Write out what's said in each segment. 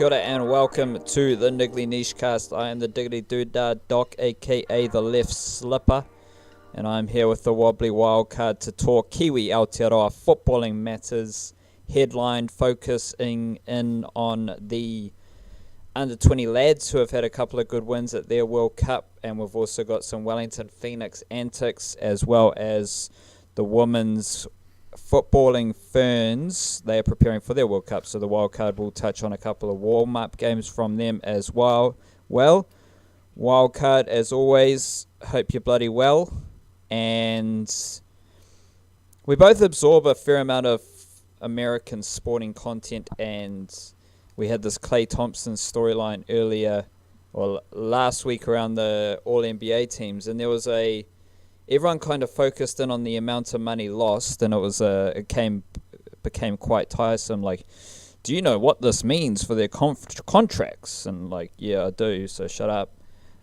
Kia ora and welcome to the Niggly Niche Cast. I am the Diggity Doodah Doc, aka the Left Slipper, and I'm here with the Wobbly Wildcard to talk Kiwi Aotearoa footballing matters, headline focusing in on the under-20 lads who have had a couple of good wins at their World Cup, and we've also got some Wellington Phoenix antics as well as the women's footballing Ferns. They are preparing for their World Cup, so the Wildcard will touch on a couple of warm-up games from them as well. Wildcard, as always, hope you're bloody well. And we both absorb a fair amount of American sporting content, and we had this Klay Thompson storyline earlier, or last week, around the All-NBA teams, and there was everyone kind of focused in on the amount of money lost, and it became quite tiresome. Like, do you know what this means for their contracts? And like, yeah, I do, so shut up.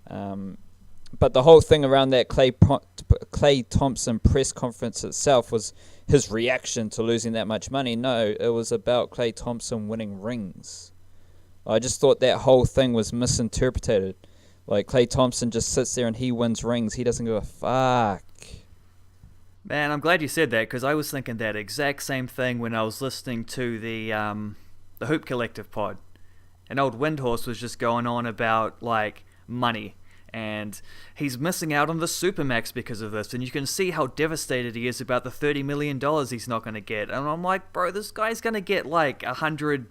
But the whole thing around that Klay Thompson press conference itself was his reaction to losing that much money. No, it was about Klay Thompson winning rings. I just thought that whole thing was misinterpreted. Like, Klay Thompson just sits there and he wins rings. He doesn't give a fuck. Man, I'm glad you said that, because I was thinking that exact same thing when I was listening to the Hoop Collective pod. And old Windhorse was just going on about, like, money. And he's missing out on the Supermax because of this. And you can see how devastated he is about the $30 million he's not going to get. And I'm like, bro, this guy's going to get, like, 100...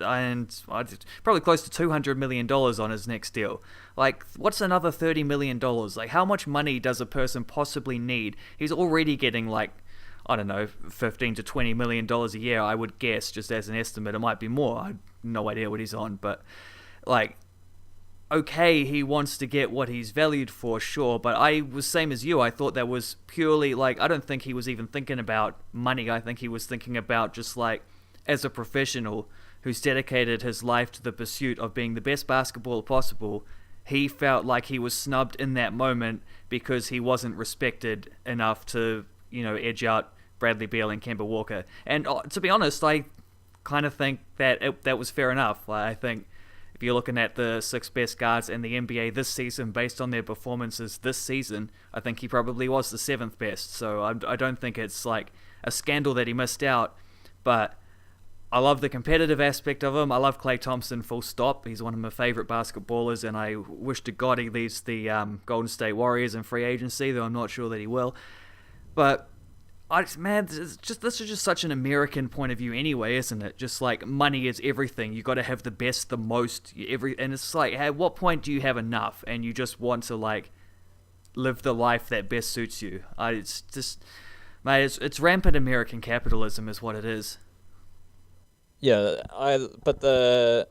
and probably close to $200 million on his next deal. Like, what's another $30 million? Like, how much money does a person possibly need? He's already getting, like, I don't know, $15 to $20 million a year, I would guess, just as an estimate. It might be more. I have no idea what he's on. But, like, okay, he wants to get what he's valued for, sure. But I was same as you. I thought that was purely, like, I don't think he was even thinking about money. I think he was thinking about just, like, as a professional who's dedicated his life to the pursuit of being the best basketballer possible, he felt like he was snubbed in that moment because he wasn't respected enough to, edge out Bradley Beal and Kemba Walker. And to be honest, I kind of think that that was fair enough. I think if you're looking at the 6 best guards in the NBA this season based on their performances this season, I think he probably was the 7th best. So I don't think it's like a scandal that he missed out, but I love the competitive aspect of him. I love Klay Thompson, full stop. He's one of my favorite basketballers, and I wish to God he leaves the Golden State Warriors in free agency, though I'm not sure that he will. But, this is just such an American point of view anyway, isn't it? Just like money is everything. You got to have the best, the most, and it's like, at what point do you have enough, and you just want to like live the life that best suits you? It's rampant American capitalism, is what it is. Yeah, but the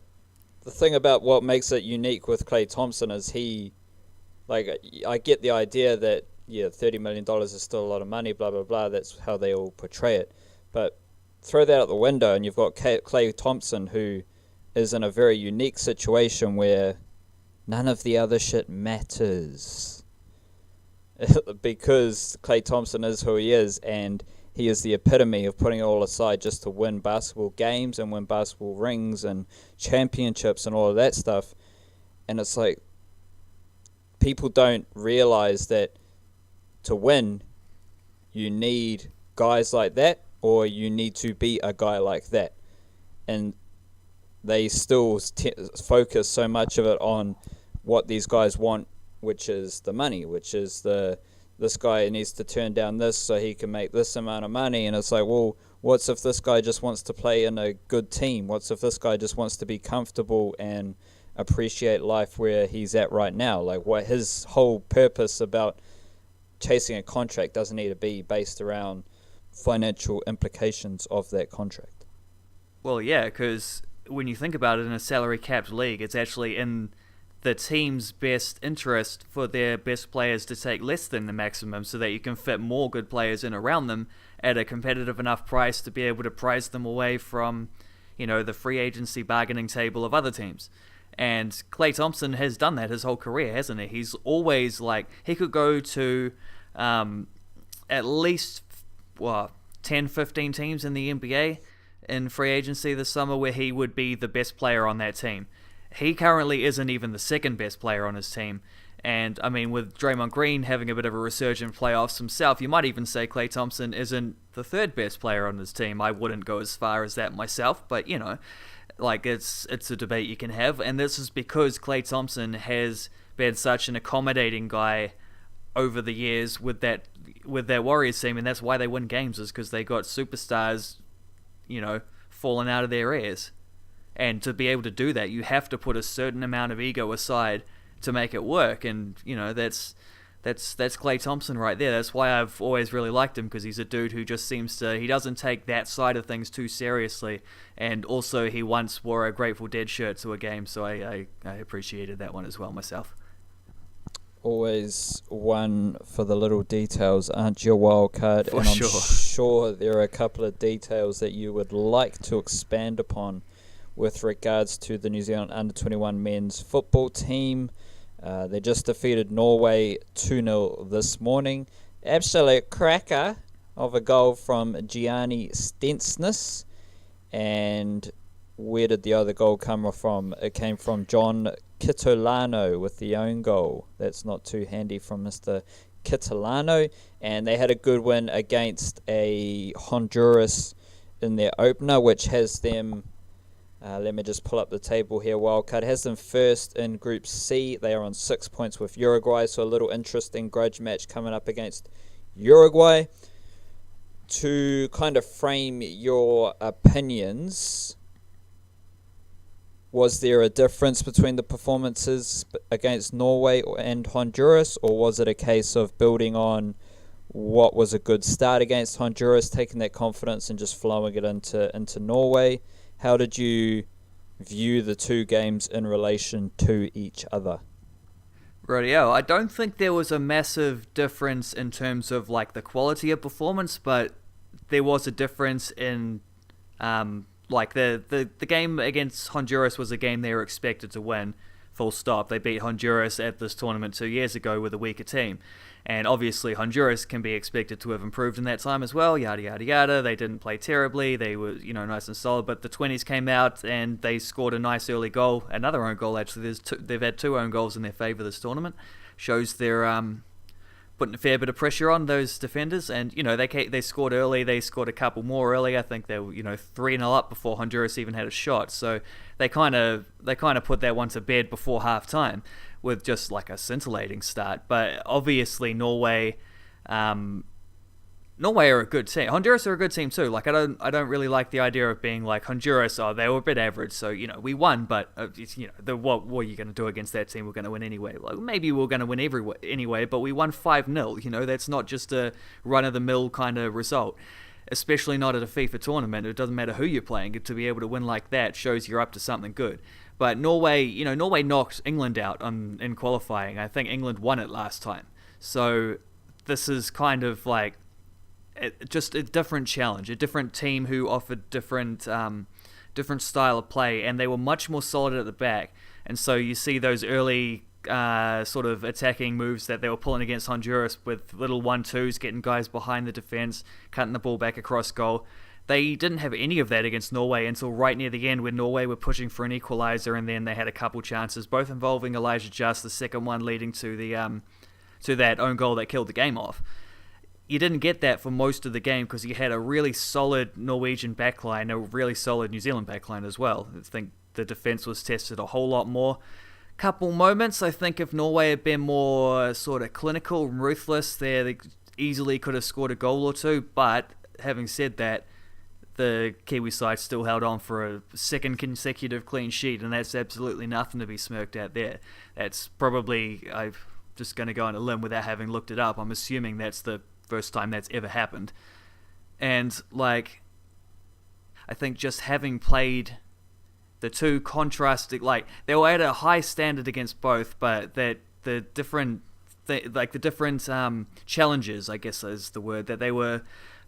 thing about what makes it unique with Klay Thompson is I get the idea that, yeah, $30 million is still a lot of money, blah, blah, blah, that's how they all portray it. But throw that out the window and you've got Klay Thompson, who is in a very unique situation where none of the other shit matters. Because Klay Thompson is who he is, and he is the epitome of putting it all aside just to win basketball games and win basketball rings and championships and all of that stuff. And it's like, people don't realize that to win, you need guys like that, or you need to be a guy like that. And they still focus so much of it on what these guys want, which is the money, which is this guy needs to turn down this so he can make this amount of money. And it's like, well, what's if this guy just wants to play in a good team? What's if this guy just wants to be comfortable and appreciate life where he's at right now? Like, what his whole purpose about chasing a contract doesn't need to be based around financial implications of that contract. Well, yeah, because when you think about it, in a salary capped league, it's actually in the team's best interest for their best players to take less than the maximum so that you can fit more good players in around them at a competitive enough price to be able to prize them away from, the free agency bargaining table of other teams. And Klay Thompson has done that his whole career, hasn't he? He's always he could go to at least 10, 15 teams in the NBA in free agency this summer where he would be the best player on that team. He currently isn't even the second best player on his team. And, I mean, with Draymond Green having a bit of a resurgent playoffs himself, you might even say Klay Thompson isn't the third best player on his team. I wouldn't go as far as that myself, but, it's a debate you can have. And this is because Klay Thompson has been such an accommodating guy over the years with that Warriors team, and that's why they win games, is because they got superstars, falling out of their ears. And to be able to do that, you have to put a certain amount of ego aside to make it work, and that's Klay Thompson right there. That's why I've always really liked him, because he's a dude who just he doesn't take that side of things too seriously, and also he once wore a Grateful Dead shirt to a game, so I appreciated that one as well myself. Always one for the little details, aren't you, Wildcard? For and I'm sure. sure there are a couple of details that you would like to expand upon with regards to the New Zealand under-21 men's football team. They just defeated Norway 2-0 this morning. Absolute cracker of a goal from Gianni Stensness. And where did the other goal come from? It came from John Kitolano with the own goal. That's not too handy from Mr. Kitolano. And they had a good win against a Honduras in their opener, which has them... let me just pull up the table here. Wildcard has them first in Group C. They are on 6 points with Uruguay, so a little interesting grudge match coming up against Uruguay. To kind of frame your opinions, was there a difference between the performances against Norway and Honduras, or was it a case of building on what was a good start against Honduras, taking that confidence and just flowing it into Norway? How did you view the two games in relation to each other? Rightio. I don't think there was a massive difference in terms of the quality of performance, but there was a difference in the game against Honduras was a game they were expected to win. Full stop. They beat Honduras at this tournament 2 years ago with a weaker team. And obviously Honduras can be expected to have improved in that time as well, yada, yada, yada. They didn't play terribly. They were, nice and solid. But the 20s came out and they scored a nice early goal. Another own goal, actually. They've had 2 own goals in their favour this tournament. Shows they're putting a fair bit of pressure on those defenders. And, they scored early. They scored a couple more early. I think they were, 3-0 up before Honduras even had a shot. So they kind of put that one to bed before half-time, with just a scintillating start. But obviously Norway are a good team. Honduras are a good team too. I don't really like the idea of being Honduras, they were a bit average, so we won, but what are you going to do against that team? We're going to win anyway. Maybe we're going to win anyway, but we won 5-0. That's not just a run-of-the-mill kind of result, especially not at a FIFA tournament. It doesn't matter who you're playing. To be able to win like that shows you're up to something good. But Norway knocked England out in qualifying. I think England won it last time. So this is kind of just a different challenge, a different team who offered different style of play, and they were much more solid at the back. And so you see those early sort of attacking moves that they were pulling against Honduras with little 1-2s, getting guys behind the defense, cutting the ball back across goal. They didn't have any of that against Norway until right near the end, when Norway were pushing for an equaliser, and then they had a couple chances, both involving Elijah Just, the second one leading to that own goal that killed the game off. You didn't get that for most of the game because you had a really solid Norwegian backline, a really solid New Zealand backline as well. I think the defence was tested a whole lot more. Couple moments, I think if Norway had been more sort of clinical and ruthless, they easily could have scored a goal or two. But having said that, the Kiwi side still held on for a second consecutive clean sheet, and that's absolutely nothing to be smirked at there. That's probably, I'm just going to go on a limb without having looked it up, I'm assuming that's the first time that's ever happened. And I think just having played the two contrasting, they were at a high standard against both, but that the different challenges, I guess is the word, that they were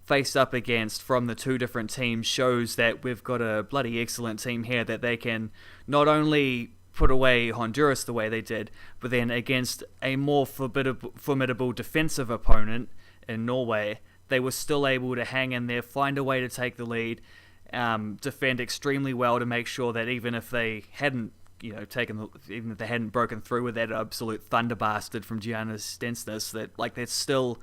faced up against from the two different teams shows that we've got a bloody excellent team here, that they can not only put away Honduras the way they did, but then against a more formidable defensive opponent in Norway, they were still able to hang in there, find a way to take the lead, defend extremely well to make sure that even if they hadn't even if they hadn't broken through with that absolute Thunderbastard from Giannis Stensness, that like they're still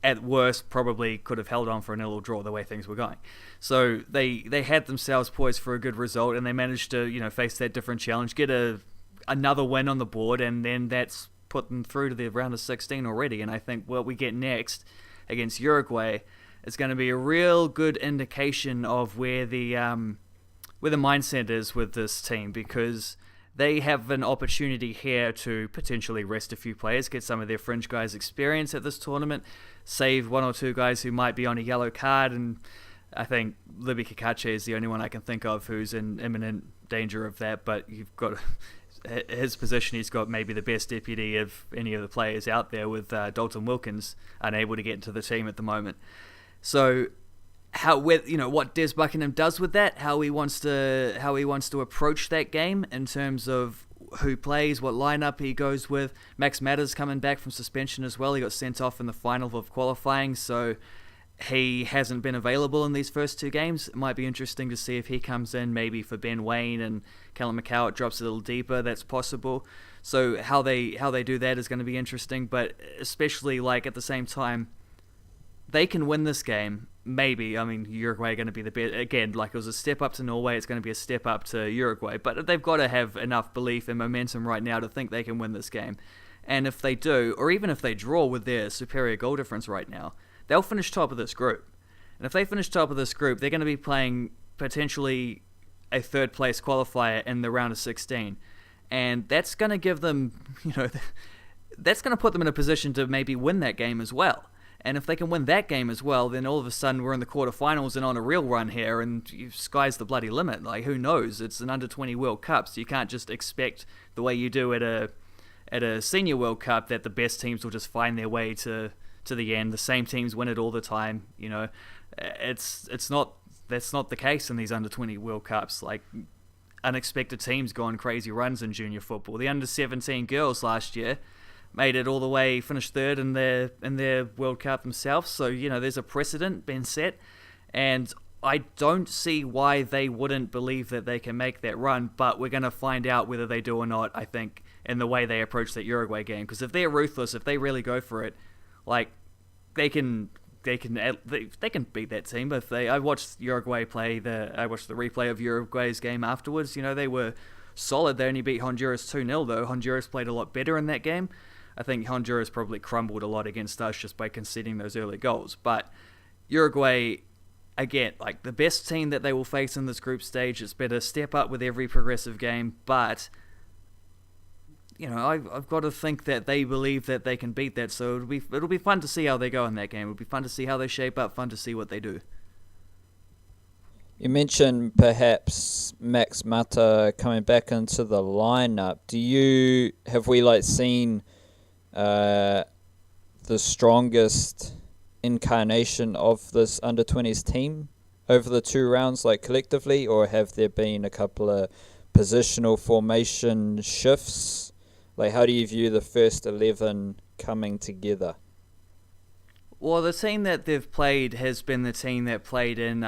at worst probably could have held on for a 0 draw the way things were going. So they had themselves poised for a good result, and they managed to face that different challenge, get another win on the board, and then that's put them through to the round of 16 already. And I think what we get next against Uruguay is going to be a real good indication of where the mindset is with this team, because they have an opportunity here to potentially rest a few players, get some of their fringe guys experience at this tournament, save 1 or 2 guys who might be on a yellow card, and I think Libby Kakache is the only one I can think of who's in imminent danger of that. But you've got his position, he's got maybe the best deputy of any of the players out there, with Dalton Wilkins unable to get into the team at the moment. So what Des Buckingham does with that, how he wants to approach that game in terms of who plays, what lineup he goes with. Max Matters coming back from suspension as well. He got sent off in the final of qualifying, so he hasn't been available in these first 2 games. It might be interesting to see if he comes in maybe for Ben Wayne and Callum McCow. It drops a little deeper. That's possible. So how they do that is going to be interesting, but especially like at the same time, they can win this game. Maybe. I mean, Uruguay are going to be the best. Again, like it was a step up to Norway, it's going to be a step up to Uruguay. But they've got to have enough belief and momentum right now to think they can win this game. And if they do, or even if they draw with their superior goal difference right now, they'll finish top of this group. And if they finish top of this group, they're going to be playing potentially a 3rd place qualifier in the round of 16. And that's going to give them, that's going to put them in a position to maybe win that game as well. And if they can win that game as well, then all of a sudden we're in the quarterfinals and on a real run here, and sky's the bloody limit. Like, who knows? It's an under-20 World Cup, so you can't just expect the way you do at a senior World Cup that the best teams will just find their way to the end. The same teams win it all the time. That's not the case in these under-20 World Cups. Like, unexpected teams go on crazy runs in junior football. The under-17 girls last year made it all the way, finished 3rd in their World Cup themselves. So, there's a precedent been set, and I don't see why they wouldn't believe that they can make that run, but we're going to find out whether they do or not, I think, in the way they approach that Uruguay game. Because if they're ruthless, if they really go for it, like, they can beat that team. But I watched Uruguay I watched the replay of Uruguay's game afterwards. They were solid. They only beat Honduras 2-0 though. Honduras played a lot better in that game. I think Honduras probably crumbled a lot against us just by conceding those early goals. But Uruguay, again, like the best team that they will face in this group stage. It's better step up with every progressive game. But, I've got to think that they believe that they can beat that. So it'll be fun to see how they go in that game. It'll be fun to see how they shape up, fun to see what they do. You mentioned perhaps Max Mata coming back into the lineup. Have we seen the strongest incarnation of this under-20s team over the 2 rounds, collectively, or have there been a couple of positional formation shifts? How do you view the first 11 coming together? Well, the team that they've played has been the team that played in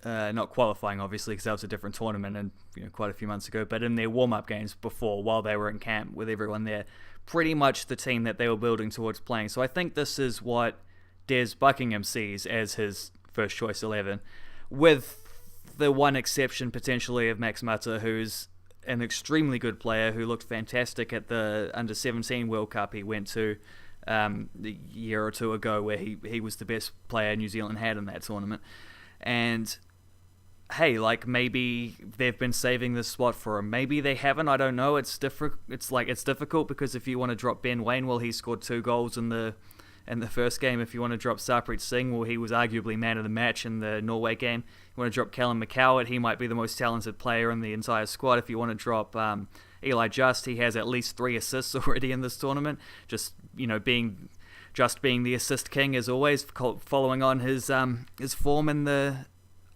not qualifying, obviously, because that was a different tournament and quite a few months ago, but in their warm-up games before, while they were in camp with everyone there, pretty much the team that they were building towards playing. So I think this is what Des Buckingham sees as his first choice 11, with the one exception potentially of Max Mata, who's an extremely good player who looked fantastic at the under-17 World Cup he went to a year or 2 ago, where he was the best player New Zealand had in that tournament. And hey, maybe they've been saving this spot for him. Maybe they haven't. I don't know. It's different. It's difficult, because if you want to drop Ben Wayne, well, he scored 2 goals in the first game. If you want to drop Sarpreet Singh, well, he was arguably man of the match in the Norway game. You want to drop Callum McCow, he might be the most talented player in the entire squad. If you want to drop Eli Just, he has at least 3 assists already in this tournament. Just being the assist king as always, following on his form in the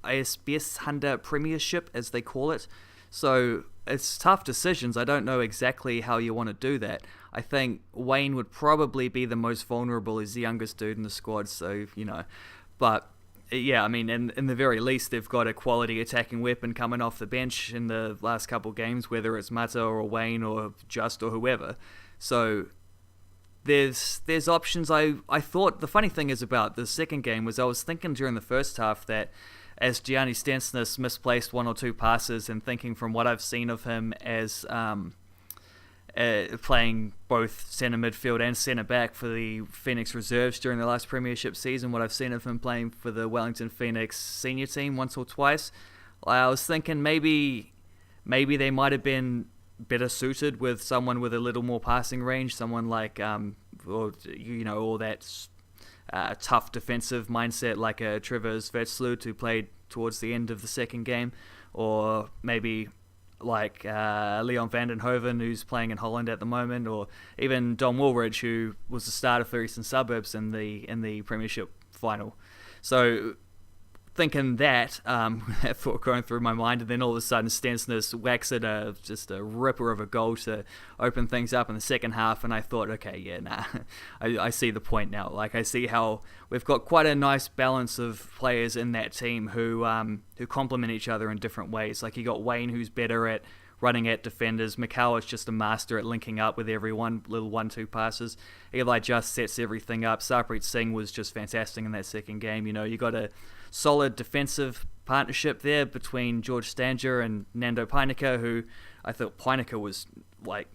ISBS Handa Premiership, as they call it. So it's tough decisions. I don't know exactly how you want to do that. I think Wayne would probably be the most vulnerable. He's the youngest dude in the squad, so, but yeah, I mean, in the very least, they've got a quality attacking weapon coming off the bench in the last couple games, whether it's Mata or Wayne or Just or whoever. So there's options. I thought the funny thing is about the second game was I was thinking during the first half that as Gianni Stensness misplaced one or two passes, and thinking from what I've seen of him as playing both centre midfield and centre back for the Phoenix Reserves during the last premiership season, what I've seen of him playing for the Wellington Phoenix senior team once or twice, I was thinking maybe they might have been better suited with someone with a little more passing range, someone like all that tough defensive mindset like a Trevor Svetsloot who played towards the end of the second game, or maybe like Leon van den Hoven, who's playing in Holland at the moment, or even Don Woolridge, who was the starter for Eastern Suburbs in the Premiership final. So thinking that thought going through my mind, and then all of a sudden Stensness whacks it just a ripper of a goal to open things up in the second half, and I thought, okay, yeah, nah, I see the point now. Like, I see how we've got quite a nice balance of players in that team who complement each other in different ways. Like, you got Wayne, who's better at running at defenders. Macau is just a master at linking up with everyone, little 1-2 passes. Eli just sets everything up. Sarpreet Singh was just fantastic in that second game. You got a solid defensive partnership there between George Stanger and Nando Peinecker, who I thought Peinecker was like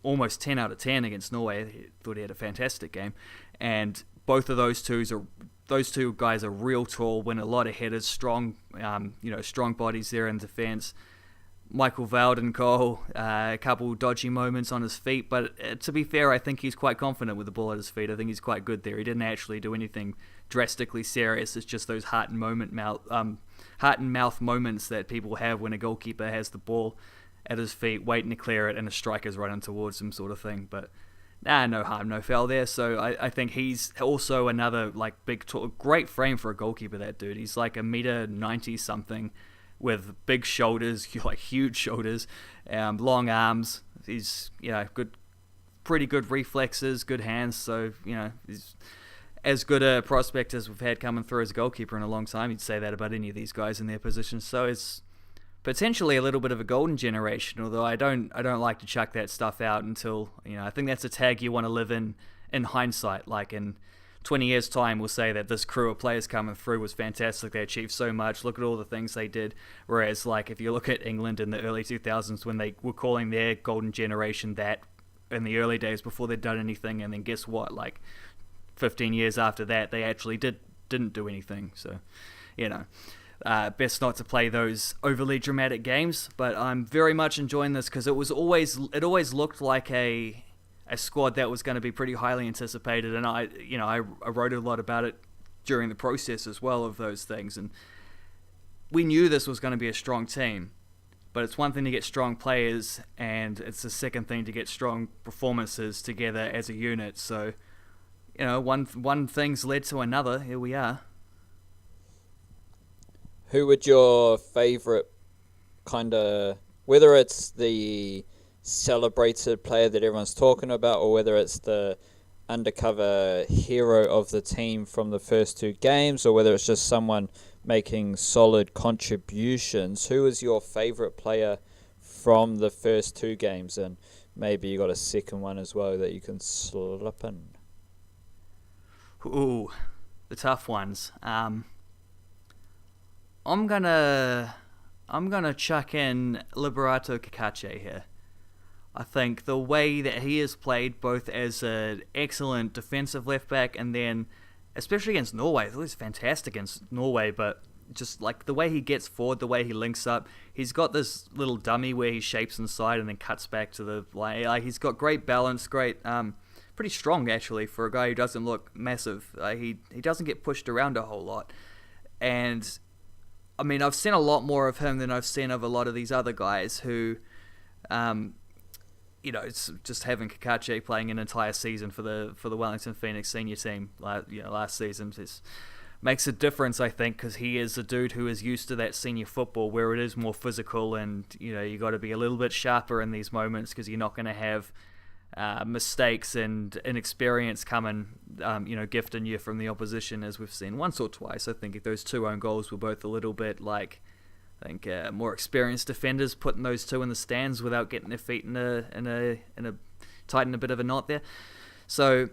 almost 10 out of 10 against Norway. I thought he had a fantastic game. And both of those two guys are real tall, win a lot of headers, strong bodies there in defense. Michael Valdenkol, a couple dodgy moments on his feet, but to be fair, I think he's quite confident with the ball at his feet. I think he's quite good there. He didn't actually do anything drastically serious. It's just those heart and mouth moments that people have when a goalkeeper has the ball at his feet, waiting to clear it, and a striker's running towards him, sort of thing. But no harm, no foul there. So I think he's also another like big, great frame for a goalkeeper. That dude, he's like 1.90 something. With big shoulders, like huge shoulders, long arms. He's pretty good reflexes, good hands. So he's as good a prospect as we've had coming through as a goalkeeper in a long time. You'd say that about any of these guys in their positions. So it's potentially a little bit of a golden generation. Although I don't like to chuck that stuff out until I think that's a tag you want to live in hindsight. Like in 20 years' time, we'll say that this crew of players coming through was fantastic. They achieved so much. Look at all the things they did. Whereas, like, if you look at England in the early 2000s, when they were calling their golden generation that in the early days before they'd done anything, and then guess what? Like, 15 years after that, they actually didn't do anything. So, best not to play those overly dramatic games. But I'm very much enjoying this because it always looked like a squad that was going to be pretty highly anticipated, and I wrote a lot about it during the process as well of those things, and we knew this was going to be a strong team, but it's one thing to get strong players, and it's the second thing to get strong performances together as a unit. So, one thing's led to another. Here we are. Who would your favourite whether it's the celebrated player that everyone's talking about, or whether it's the undercover hero of the team from the first two games, or whether it's just someone making solid contributions, who is your favourite player from the first two games? And maybe you got a second one as well that you can slip in. Ooh, the tough ones. I'm gonna chuck in Liberato Kakache here. I think the way that he has played, both as an excellent defensive left back, and then especially against Norway, I thought he was fantastic against Norway, but just like the way he gets forward, the way he links up, he's got this little dummy where he shapes inside and then cuts back to the line. Like, he's got great balance, pretty strong actually for a guy who doesn't look massive. He doesn't get pushed around a whole lot, and I mean, I've seen a lot more of him than I've seen of a lot of these other guys who. It's just having Kakache playing an entire season for the Wellington Phoenix senior team, last season. makes a difference, I think, because he is a dude who is used to that senior football where it is more physical, and you got to be a little bit sharper in these moments because you're not going to have mistakes and inexperience coming, gifting you from the opposition, as we've seen once or twice. I think those 2 own goals were both a little bit like, I think, more experienced defenders putting those 2 in the stands without getting their feet in a tighten a bit of a knot there. So.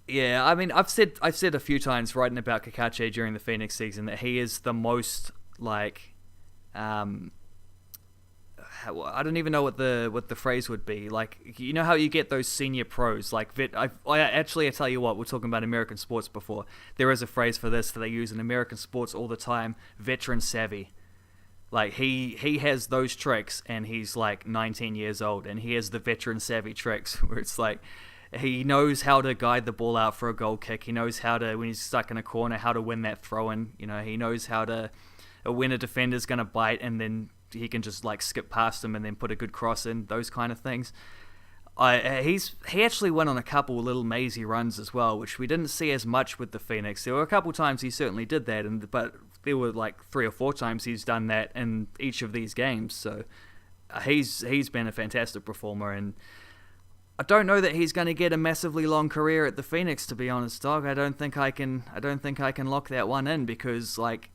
Yeah, I mean, I've said a few times writing about Kakache during the Phoenix season that he is the most like, I don't even know what the phrase would be. Like, you know how you get those senior pros, like I tell you what, we're talking about American sports before. There is a phrase for this that they use in American sports all the time: veteran savvy. Like he has those tricks, and he's like 19 years old, and he has the veteran savvy tricks where it's like. He knows how to guide the ball out for a goal kick. He knows how to, when he's stuck in a corner, how to win that throw-in. He knows how to, when a defender's going to bite, and then he can just like skip past him and then put a good cross in, those kind of things. He actually went on a couple little mazy runs as well, which we didn't see as much with the Phoenix. There were a couple times he certainly did that, but there were like 3 or 4 times he's done that in each of these games. So he's been a fantastic performer, and I don't know that he's going to get a massively long career at the Phoenix, to be honest, dog. I don't think I can lock that one in because, like,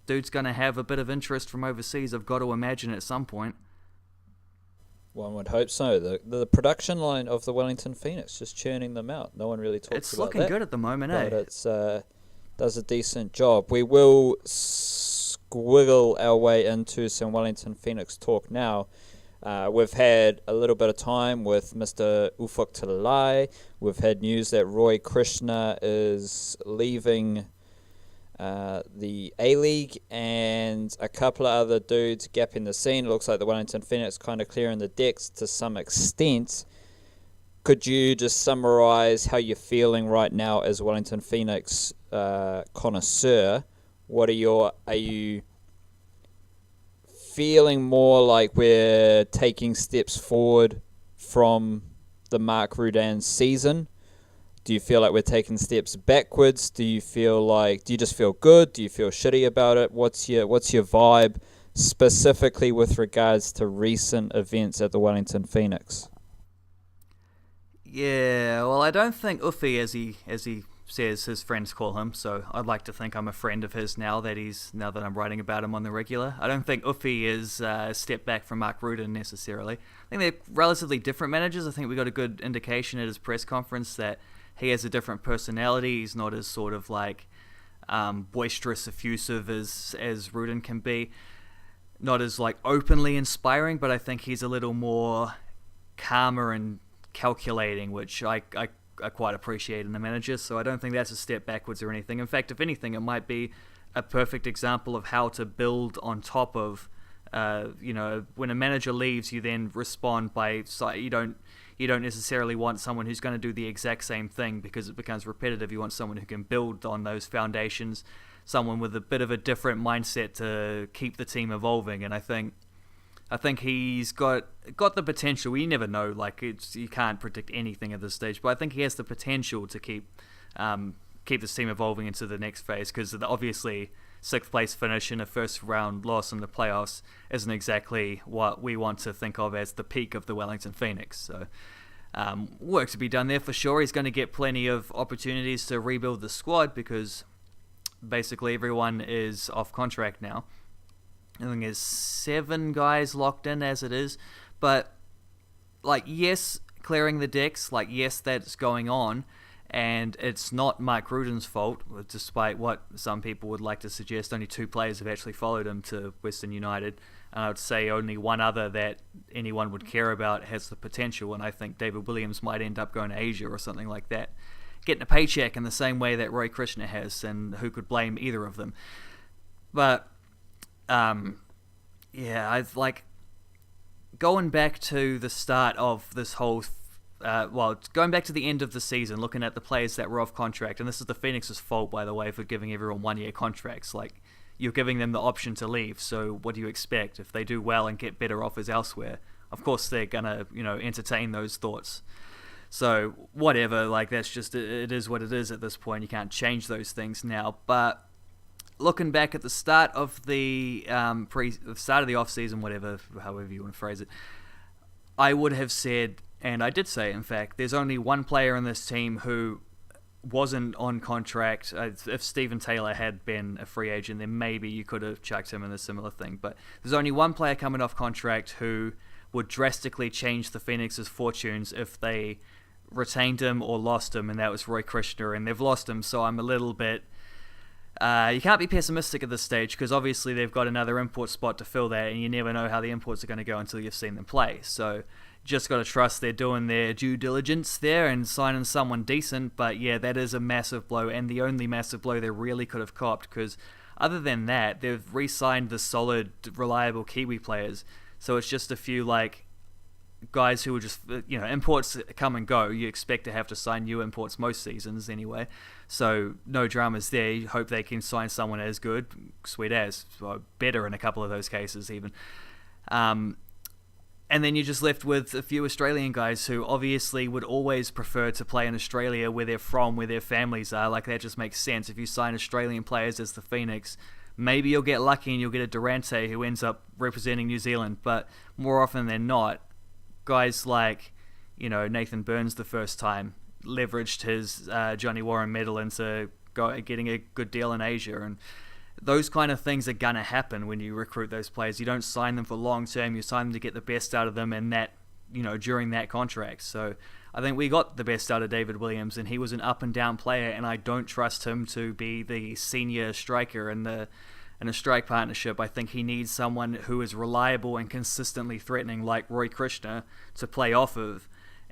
dude's going to have a bit of interest from overseas, I've got to imagine, at some point. One would hope so. The production line of the Wellington Phoenix, just churning them out. No one really talks about that. It's looking good at the moment, but it's does a decent job. We will squiggle our way into some Wellington Phoenix talk now. We've had a little bit of time with Mr. Uffie Talay. We've had news that Roy Krishna is leaving the A-League, and a couple of other dudes gapping the scene. It looks like the Wellington Phoenix kind of clearing the decks to some extent. Could you just summarize how you're feeling right now as a Wellington Phoenix connoisseur? Are you feeling more like we're taking steps forward from the Mark Rudan's season? Do you feel like we're taking steps backwards? Do you just feel good? Do you feel shitty about it? What's your vibe specifically with regards to recent events at the Wellington Phoenix? Yeah, well, I don't think Uffie, as he says his friends call him, so I'd like to think I'm a friend of his now that I'm writing about him on the regular. I don't think Uffie is a step back from Mark Rudan necessarily. I think they're relatively different managers. I think we got a good indication at his press conference that he has a different personality. He's not as sort of like boisterous, effusive as Rudan can be. Not as like openly inspiring, but I think he's a little more calmer and calculating, which I quite appreciate in a manager. So I don't think that's a step backwards or anything. In fact, if anything, it might be a perfect example of how to build on top of, when a manager leaves, you then respond by, you don't necessarily want someone who's going to do the exact same thing because it becomes repetitive. You want someone who can build on those foundations, someone with a bit of a different mindset to keep the team evolving. And I think he's got the potential. You never know, you can't predict anything at this stage, but I think he has the potential to keep this team evolving into the next phase, because obviously 6th place finish in a first round loss in the playoffs isn't exactly what we want to think of as the peak of the Wellington Phoenix. So work to be done there for sure. He's going to get plenty of opportunities to rebuild the squad because basically everyone is off contract now. I think there's 7 guys locked in as it is, but yes, clearing the decks, yes, that's going on, and it's not Mike Rudan's fault, despite what some people would like to suggest. Only 2 players have actually followed him to Western United, and I would say only one other that anyone would care about has the potential, and I think David Williams might end up going to Asia or something like that, getting a paycheck in the same way that Roy Krishna has, and who could blame either of them. But I've going back to the start of this whole, going back to the end of the season, looking at the players that were off contract, and this is the Phoenix's fault, by the way, for giving everyone 1-year contracts. You're giving them the option to leave, so what do you expect? If they do well and get better offers elsewhere, of course they're gonna, entertain those thoughts. So whatever, like that's just it is what it is at this point. You can't change those things now. But looking back at the start of the start of the off season, whatever, however you want to phrase it, I would have said, and I did say, in fact, there's only one player in this team who wasn't on contract. If Stephen Taylor had been a free agent, then maybe you could have chucked him in a similar thing. But there's only one player coming off contract who would drastically change the Phoenix's fortunes if they retained him or lost him, and that was Roy Krishna, and they've lost him, so I'm a little bit... you can't be pessimistic at this stage, because obviously they've got another import spot to fill there, and you never know how the imports are going to go until you've seen them play. So just got to trust they're doing their due diligence there and signing someone decent. But yeah, that is a massive blow, and the only massive blow they really could have copped, because other than that, they've re-signed the solid, reliable Kiwi players. So it's just a few like guys who are just, imports come and go. You expect to have to sign new imports most seasons anyway. So no dramas there. You hope they can sign someone as good, sweet as, or better in a couple of those cases even. And then you're just left with a few Australian guys who obviously would always prefer to play in Australia, where they're from, where their families are. Like, that just makes sense. If you sign Australian players as the Phoenix, maybe you'll get lucky and you'll get a Durante who ends up representing New Zealand. But more often than not, guys like, Nathan Burns the first time leveraged his Johnny Warren medal into getting a good deal in Asia. And those kind of things are going to happen when you recruit those players. You don't sign them for long term. You sign them to get the best out of them, and that, during that contract. So I think we got the best out of David Williams, and he was an up and down player, and I don't trust him to be the senior striker in a strike partnership. I think he needs someone who is reliable and consistently threatening, like Roy Krishna, to play off of.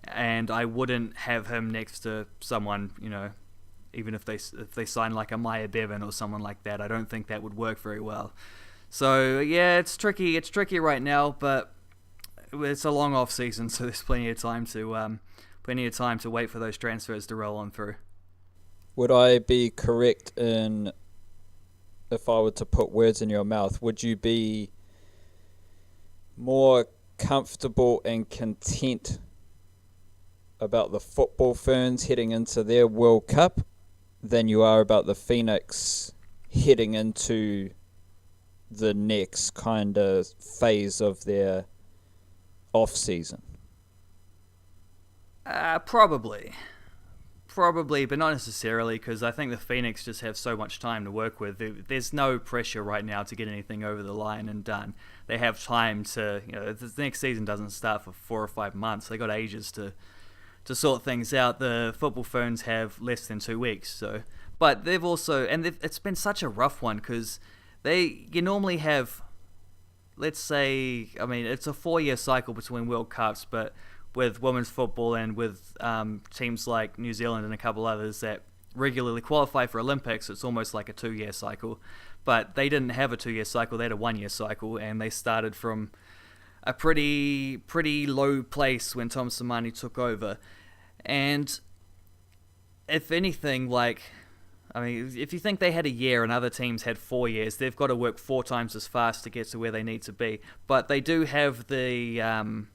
And I wouldn't have him next to someone, even if they sign like a Maya Bevan or someone like that. I don't think that would work very well. So yeah, it's tricky. It's tricky right now, but it's a long off season, so there's plenty of time to wait for those transfers to roll on through. Would I be correct in, if I were to put words in your mouth, would you be more comfortable and content about the Football Ferns heading into their World Cup than you are about the Phoenix heading into the next kind of phase of their off-season? Probably, but not necessarily, because I think the Phoenix just have so much time to work with. There's no pressure right now to get anything over the line and done. They have time to, the next season doesn't start for 4 or 5 months. They got ages to sort things out. The Football Ferns have less than 2 weeks. So, but they've also, it's been such a rough one, because you normally have, let's say, it's a 4-year cycle between World Cups, but with women's football and with teams like New Zealand and a couple others that regularly qualify for Olympics, it's almost like a 2-year cycle. But they didn't have a 2-year cycle, they had a 1-year cycle, and they started from a pretty low place when Tom Samani took over. And if anything, if you think they had a year and other teams had 4 years, they've got to work 4 times as fast to get to where they need to be. But they do have the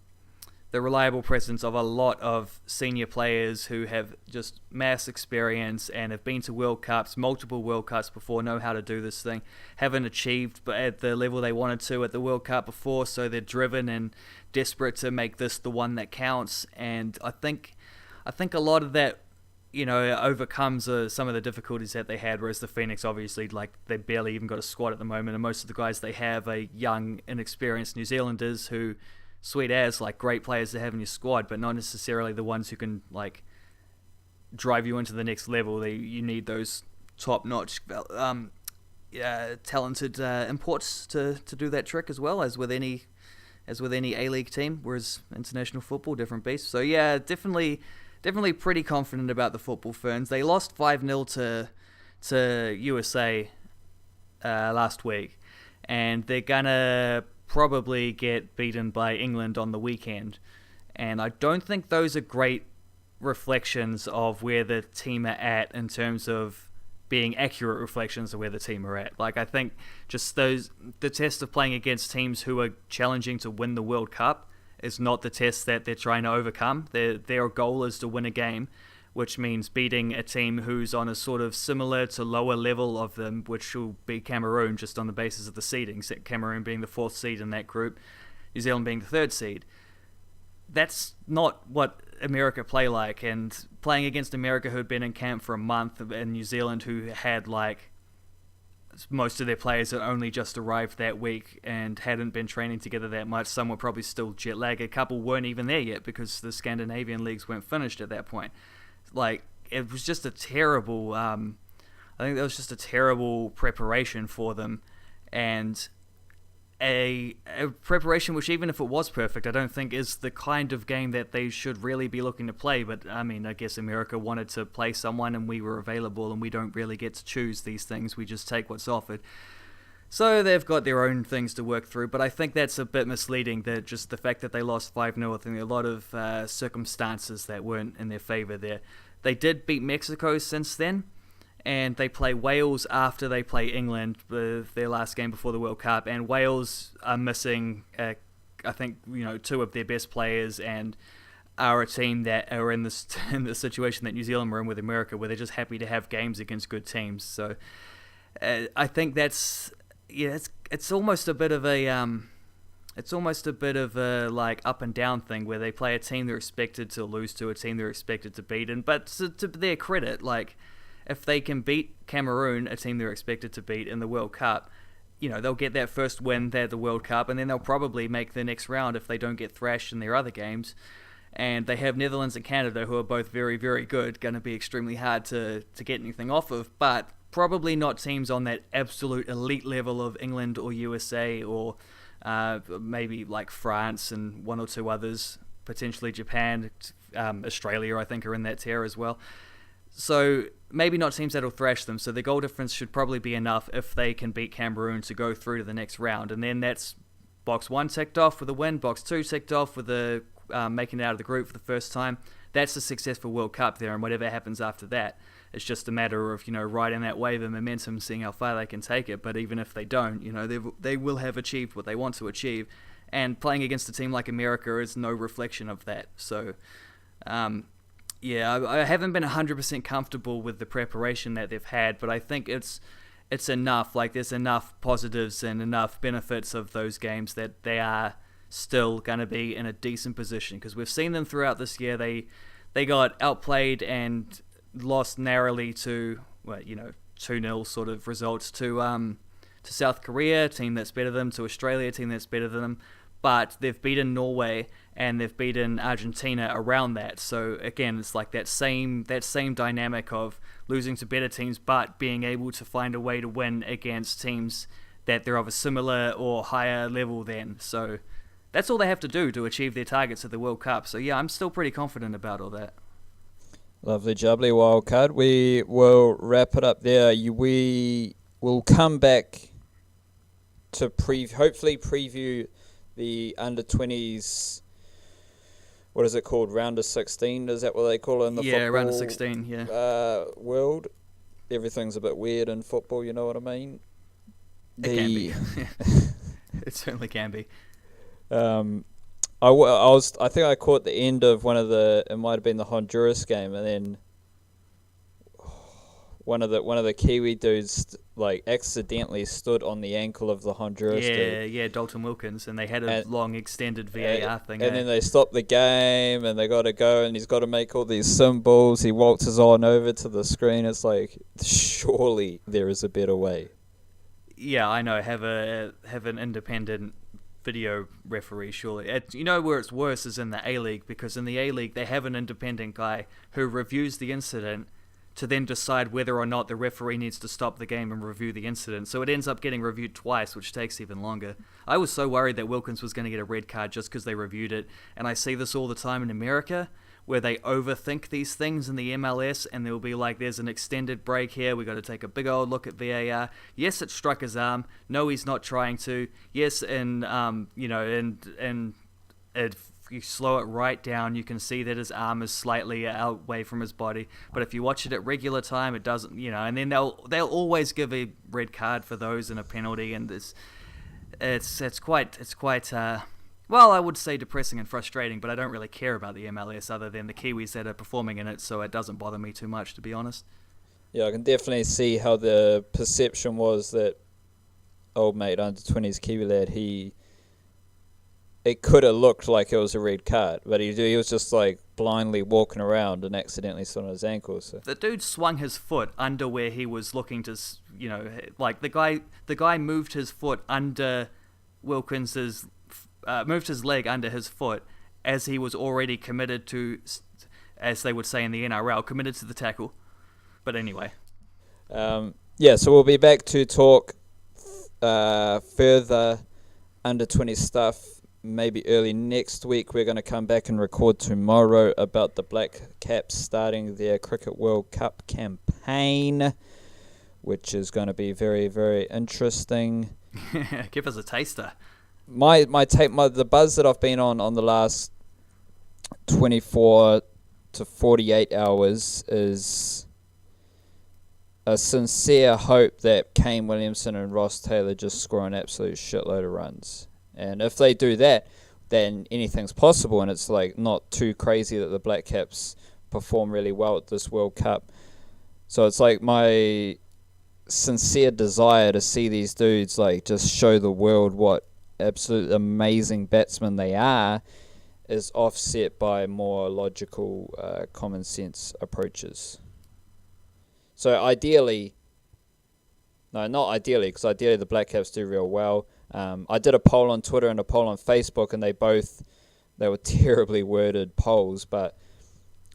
reliable presence of a lot of senior players who have just mass experience and have been to World Cups, multiple World Cups before, know how to do this thing, haven't achieved but at the level they wanted to at the World Cup before, so they're driven and desperate to make this the one that counts. And I think a lot of that, overcomes some of the difficulties that they had, whereas the Phoenix, obviously, they barely even got a squad at the moment, and most of the guys they have are young, inexperienced New Zealanders who, sweet as, great players to have in your squad, but not necessarily the ones who can, drive you into the next level. You need those top-notch, talented imports to do that trick, as well as with any A-League team, whereas international football, different beast. So yeah, definitely pretty confident about the Football Ferns. They lost 5-0 to USA last week, and they're gonna probably get beaten by England on the weekend. And I don't think those are great reflections of where the team are at in terms of being accurate reflections of where the team are at. I think just the test of playing against teams who are challenging to win the World Cup is not the test that they're trying to overcome. Their goal is to win a game, which means beating a team who's on a sort of similar to lower level of them, which will be Cameroon, just on the basis of the seeding, Cameroon being the 4th seed in that group, New Zealand being the 3rd seed. That's not what America play like, and playing against America, who had been in camp for a month, and New Zealand, who had like most of their players had only just arrived that week and hadn't been training together that much. Some were probably still jet lagged. A couple weren't even there yet because the Scandinavian leagues weren't finished at that point. Like, it was just a terrible, I think that was just a terrible preparation for them, and a preparation which, even if it was perfect, I don't think is the kind of game that they should really be looking to play. But I mean, I guess America wanted to play someone and we were available, and we don't really get to choose these things, we just take what's offered. So they've got their own things to work through, but I think that's a bit misleading, that just the fact that they lost 5-0, I think there are a lot of circumstances that weren't in their favour there. They did beat Mexico since then, and they play Wales after they play England, their last game before the World Cup, and Wales are missing, I think, 2 of their best players, and are a team that are in the situation that New Zealand were in with America, where they're just happy to have games against good teams. So I think that's, it's almost a bit of a like up and down thing, where they play a team they're expected to lose to, a team they're expected to beat, but to their credit, like, if they can beat Cameroon, a team they're expected to beat in the World Cup, they'll get that first win there at the World Cup, and then they'll probably make the next round if they don't get thrashed in their other games. And they have Netherlands and Canada, who are both very, very good, going to be extremely hard to get anything off of, but probably not teams on that absolute elite level of England or USA, or maybe like France and 1 or 2 others, potentially Japan, Australia I think are in that tier as well. So maybe not teams that'll thrash them, so the goal difference should probably be enough if they can beat Cameroon to go through to the next round. And then that's box 1 ticked off with a win, box 2 ticked off with the making it out of the group for the first time. That's a successful World Cup there, and whatever happens after that, it's just a matter of, riding that wave of momentum, seeing how far they can take it. But even if they don't, they will have achieved what they want to achieve, and playing against a team like America is no reflection of that. So I haven't been 100% comfortable with the preparation that they've had, but I think it's enough. Like, there's enough positives and enough benefits of those games that they are still going to be in a decent position, because we've seen them throughout this year. They got outplayed and lost narrowly to 2-0 sort of results to South Korea, a team that's better than them, to Australia, a team that's better than them. But they've beaten Norway and they've beaten Argentina around that. So again, it's like that same dynamic of losing to better teams, but being able to find a way to win against teams that they're of a similar or higher level than. So that's all they have to do to achieve their targets at the World Cup. So yeah, I'm still pretty confident about all that. Lovely jubbly, Wildcard. We will wrap it up there. We will come back to hopefully preview the under-20s, what is it called, round of 16? Is that what they call it in the football round of 16, world? Everything's a bit weird in football, you know what I mean? It can be. It certainly can be. I think I caught the end of it might have been the Honduras game, and then one of the Kiwi dudes accidentally stood on the ankle of the Honduras dude. Yeah, Dalton Wilkins, and they had a long extended VAR thing. And then they stopped the game, and they got to go, and he's got to make all these symbols. He waltzes on over to the screen. It's like, surely there is a better way. Yeah, I know. Have an independent video referee, surely. Where it's worse is in the A-League, because in the A-League they have an independent guy who reviews the incident to then decide whether or not the referee needs to stop the game and review the incident. So it ends up getting reviewed twice, which takes even longer. I was so worried that Wilkins was going to get a red card just because they reviewed it, and I see this all the time in America, where they overthink these things in the MLS, and they'll be like, there's an extended break here, we got to take a big old look at VAR. Yes, it struck his arm. No, he's not trying to. Yes, if you slow it right down, you can see that his arm is slightly away from his body. But if you watch it at regular time, it doesn't, and then they'll always give a red card for those and a penalty, and it's quite Well, I would say depressing and frustrating, but I don't really care about the MLS other than the Kiwis that are performing in it, so it doesn't bother me too much, to be honest. Yeah, I can definitely see how the perception was that old mate under 20s Kiwi lad, it could have looked like it was a red card, but he was just like blindly walking around and accidentally stood on his ankle. So The dude swung his foot under where he was looking to, like the guy moved his foot under Wilkins's, moved his leg under his foot as he was already committed to, as they would say in the NRL, committed to the tackle. But anyway. so we'll be back to talk further under 20 stuff maybe early next week. We're going to come back and record tomorrow about the Black Caps starting their Cricket World Cup campaign, which is going to be very, very interesting. Give us a taster. The buzz that I've been on the last 24 to 48 hours is a sincere hope that Kane Williamson and Ross Taylor just score an absolute shitload of runs. And if they do that, then anything's possible, and it's like not too crazy that the Black Caps perform really well at this World Cup. So it's like my sincere desire to see these dudes like just show the world what absolute amazing batsmen they are is offset by more logical, common sense approaches. So not ideally, because ideally the Black Caps do real well. I did a poll on Twitter and a poll on Facebook, and they were terribly worded polls, but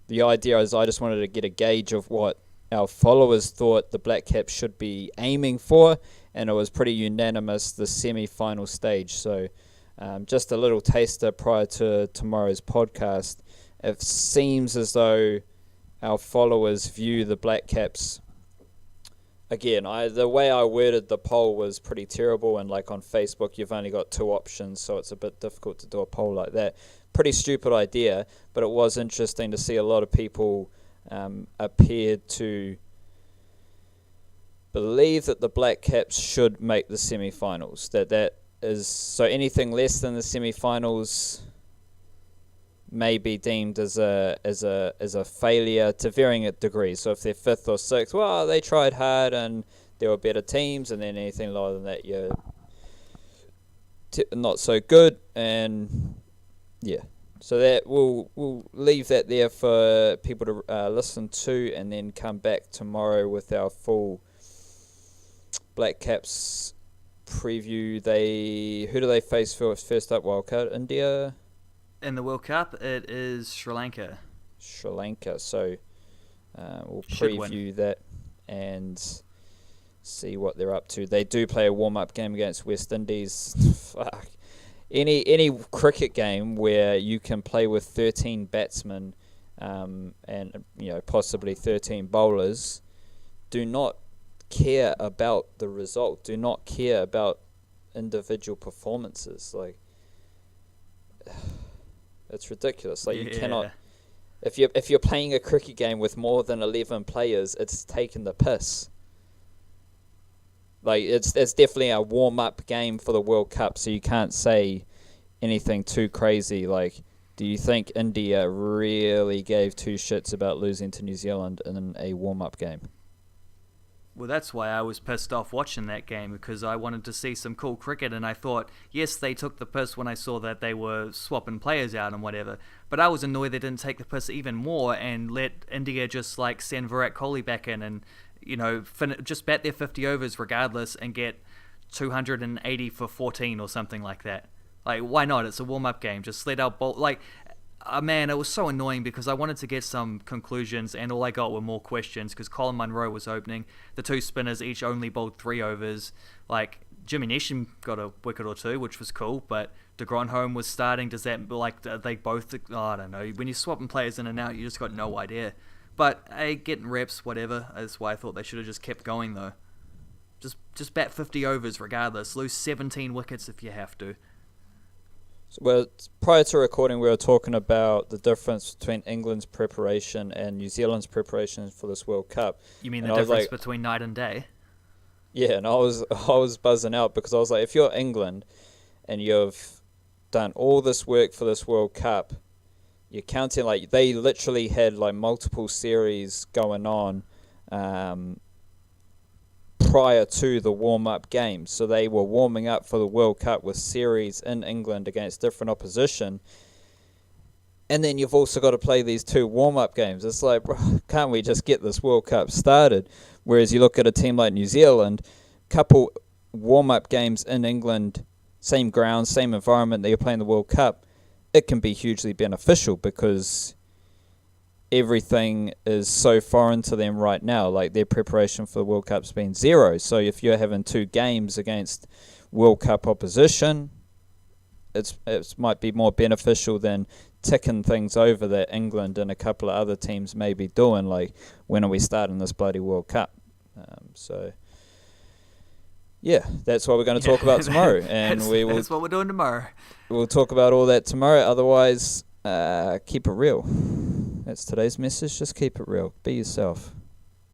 the idea is I just wanted to get a gauge of what our followers thought the Black Caps should be aiming for, and it was pretty unanimous, the semi-final stage. So just a little taster prior to tomorrow's podcast. It seems as though our followers view the Black Caps. Again, the way I worded the poll was pretty terrible, and like on Facebook, you've only got two options, so it's a bit difficult to do a poll like that. Pretty stupid idea, but it was interesting to see a lot of people appeared to believe that the Black Caps should make the semi-finals. That is, so anything less than the semi-finals may be deemed as a failure to varying degrees. So if they're fifth or sixth, well, they tried hard and there were better teams, and then anything lower than that, you're not so good. And yeah, so that we'll leave that there for people to listen to, and then come back tomorrow with our full Black Caps preview. Who do they face first up? Wildcard, India. In the World Cup, it is Sri Lanka. So we'll preview that and see what they're up to. They do play a warm-up game against West Indies. Fuck. Any cricket game where you can play with 13 batsmen and possibly 13 bowlers, do not care about the result. Do not care about individual performances. Like, it's ridiculous. Like, you cannot. If you're playing a cricket game with more than 11 players, it's taking the piss. Like, it's definitely a warm-up game for the World Cup, so you can't say anything too crazy. Like, do you think India really gave two shits about losing to New Zealand in a warm-up game? Well, that's why I was pissed off watching that game, because I wanted to see some cool cricket, and I thought, yes, they took the piss when I saw that they were swapping players out and whatever, but I was annoyed they didn't take the piss even more and let India just like send Virat Kohli back in and, just bat their 50 overs regardless and get 280 for 14 or something like that. Like, why not? It's a warm-up game. Just let out bowl. Like, man, it was so annoying because I wanted to get some conclusions, and all I got were more questions because Colin Munro was opening. The two spinners each only bowled 3 overs. Like, Jimmy Neesham got a wicket or two, which was cool, but de Grandhomme was starting. Does that, like, they both, I don't know. When you're swapping players in and out, you just got no idea. But, hey, getting reps, whatever. That's why I thought they should have just kept going, though. Just bat 50 overs regardless. Lose 17 wickets if you have to. Well, prior to recording, we were talking about the difference between England's preparation and New Zealand's preparation for this World Cup. You mean the difference between night and day? Yeah, and I was buzzing out because I was like, if you're England and you've done all this work for this World Cup. You're counting, like, they literally had, like, multiple series going on prior to the warm-up games. So they were warming up for the World Cup with series in England against different opposition. And then you've also got to play these 2 warm-up games. It's like, bro, can't we just get this World Cup started? Whereas you look at a team like New Zealand, couple warm-up games in England, same ground, same environment that you're playing the World Cup, it can be hugely beneficial because everything is so foreign to them right now. Like, their preparation for the World Cup's been zero. So if you're having 2 games against World Cup opposition, it might be more beneficial than ticking things over that England and a couple of other teams may be doing, like, when are we starting this bloody World Cup? So yeah, that's what we're going to talk about tomorrow, and that's what we're doing tomorrow. We'll talk about all that tomorrow. Otherwise, keep it real. That's today's message. Just keep it real. Be yourself.